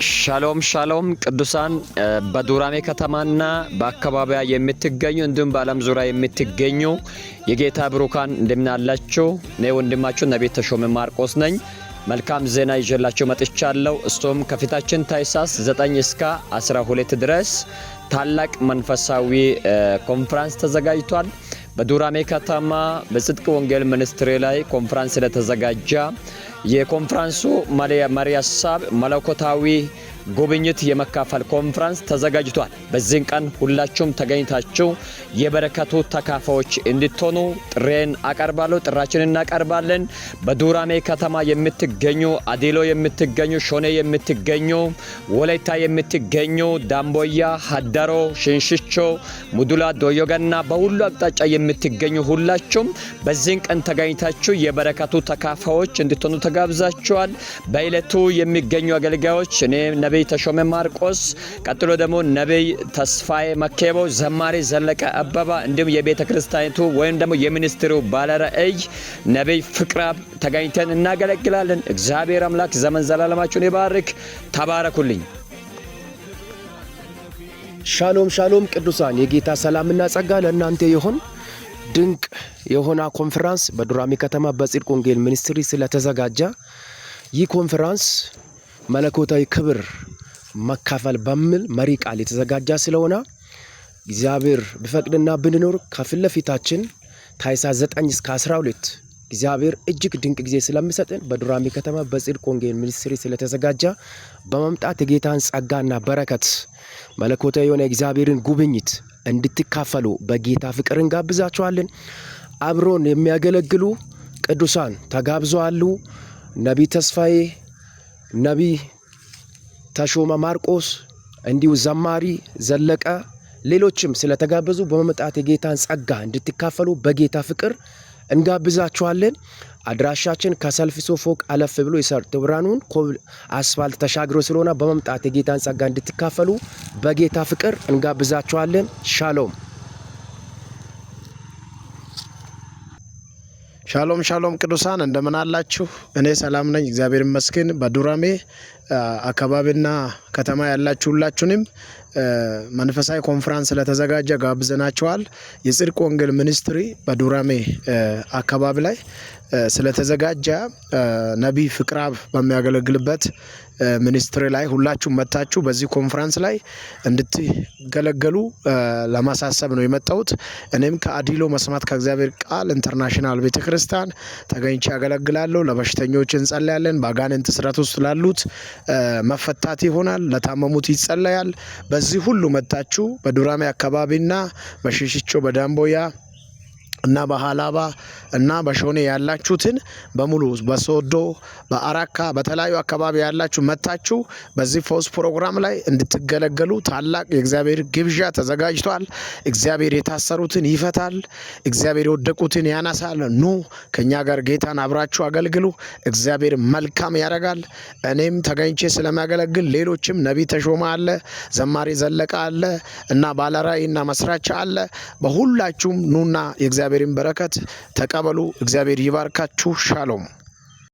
ሻሎም ሻሎም ቅዱሳን በዱራሜ ከተማና በአካባቢያ የምትገኙ እንዲሁም በዓለም ዙሪያ የምትገኙ የጌታ ብሩካን እንደምን አላችሁ? እኔ ወንድማችሁ ነብይ ተሾመ ማርቆስ ነኝ። መልካም ዜና ይዤላችሁ መጥቻለሁ። እስቶም ከፊታችን ታኅሳስ 9 እስከ 12 ድረስ ታላቅ መንፈሳዊ ኮንፈረንስ ተዘጋጅቷል። በዱራሜ ከተማ በጽድቅ ወንጌል ሚኒስትሪ ላይ ኮንፈረንስ ለተዘጋጀ የኮንፈረንሱ መሪ ሐሳብ መለኮታዊ ጉብኝት የመካፈል ኮንፈረንስ ተዘጋጅቷል። በዚህ ቀን ሁላችሁም ተገኝታችሁ የበረከቱ ተካፋዮች እንድትሆኑ ጥሬን አቀርባለሁ። ጥራችንን እናቀርባለን። በዱራሜ ከተማ የምትገኙ አዲሎ የምትገኙ ሾኔ የምትገኙ ወላይታ የምትገኙ ዳምቦያ፣ ሀዳሮ፣ ሽንሽቾ፣ ሙዱላ፣ ዶዮገና በሁሉ አቅጣጫ የምትገኙ ሁላችሁም በዚህ ቀን ተገኝታችሁ የበረከቱ ተካፋዮች እንድትሆኑ ተጋብዛችኋል። በእለቱ የሚገኙ አገልጋዮች እኔ ነብይ ተሾመ ማርቆስ፣ ቀጥሎ ደግሞ ነብይ ተስፋዬ መኬቦ፣ ዘማሪ ዘለቀ አበባ እንዲሁም የቤተ ክርስቲያኒቱ ወይም ደግሞ የሚኒስትሪው ባለራዕይ ነብይ ፍቅራብ ተገኝተን እናገለግላለን። እግዚአብሔር አምላክ ዘመን ዘላለማችሁን ይባርክ። ተባረኩልኝ። ሻሎም ሻሎም ቅዱሳን፣ የጌታ ሰላምና ጸጋ ለእናንተ ይሁን። ድንቅ የሆነ ኮንፈረንስ በዱራሜ ከተማ በጽድቅ ወንጌል ሚኒስትሪ ስለተዘጋጀ ይህ ኮንፈረንስ መለኮታዊ ክብር መካፈል በሚል መሪ ቃል የተዘጋጀ ስለሆነ እግዚአብሔር ቢፈቅድና ብንኖር ከፊት ለፊታችን ታኅሳስ 9 እስከ 12 እግዚአብሔር እጅግ ድንቅ ጊዜ ስለሚሰጥን በዱራሜ ከተማ በጽድቅ ወንጌል ሚኒስትሪ ስለተዘጋጀ በመምጣት የጌታን ጸጋና በረከት መለኮታዊ የሆነ እግዚአብሔርን ጉብኝት እንድትካፈሉ በጌታ ፍቅር እንጋብዛችኋለን። አብሮን የሚያገለግሉ ቅዱሳን ተጋብዘዋል። ነብይ ተስፋዬ፣ ነብይ ተሾመ ማርቆስ፣ እንዲሁ ዘማሪ ዘለቀ፣ ሌሎችም ስለተጋበዙ በመምጣት የጌታን ጸጋ እንድትካፈሉ በጌታ ፍቅር እንጋብዛችኋለን። አድራሻችን ከሰልፊሶ ፎቅ አለፍ ብሎ የሰርጥ ብርሃኑን አስፋልት ተሻግሮ ስለሆነ በመምጣት የጌታን ጸጋ እንድትካፈሉ በጌታ ፍቅር እንጋብዛችኋለን። ሻሎም ሻሎም ሻሎም ቅዱሳን እንደምን አላችሁ? እኔ ሰላም ነኝ፣ እግዚአብሔር ይመስገን። በዱራሜ አካባቢና ከተማ ያላችሁ ሁላችሁንም መንፈሳዊ ኮንፈረንስ ስለተዘጋጀ ጋብዘናችኋል። የጽድቅ ወንጌል ሚኒስትሪ በዱራሜ አካባቢ ላይ ስለተዘጋጀ ነብይ ፍቅራብ በሚያገለግልበት ሚኒስትሪ ላይ ሁላችሁም መጣችሁ በዚህ ኮንፈረንስ ላይ እንድትገለገሉ ለማሳሰብ ነው የመጣሁት። እኔም ከአዲሎ መስማት ከእግዚአብሔር ቃል ኢንተርናሽናል ቤተክርስቲያን ተገኝቼ ያገለግላለሁ። ለበሽተኞች እንጸልያለን። በአጋንንት እስራት ውስጥ ላሉት መፈታት ይሆናል። ለታመሙት ይጸለያል። በዚህ ሁሉ መጣችሁ በዱራሜ አካባቢና በሽሽቾ፣ በዳምቦያ እና በሃላባ እና በሾኔ ያላችሁትን በሙሉ በሶዶ፣ በአራካ፣ በተለያዩ አካባቢ ያላችሁ መጣችሁ በዚህ ፎስ ፕሮግራም ላይ እንድትገለገሉ ታላቅ የእግዚአብሔር ግብዣ ተዘጋጅቷል። እግዚአብሔር የታሰሩትን ይፈታል። እግዚአብሔር የወደቁትን ያነሳል። ኑ ከኛ ጋር ጌታን አብራችሁ አገልግሉ። እግዚአብሔር መልካም ያደርጋል። እኔም ተገኝቼ ስለማገለግል ሌሎችም ነብይ ተሾመ አለ፣ ዘማሪ ዘለቀ አለ እና ባለራዕይና መስራች አለ። በሁላችሁም ኑና የእግዚአብሔርን በረከት ተቀበሉ። እግዚአብሔር ይባርካችሁ። ሻሎም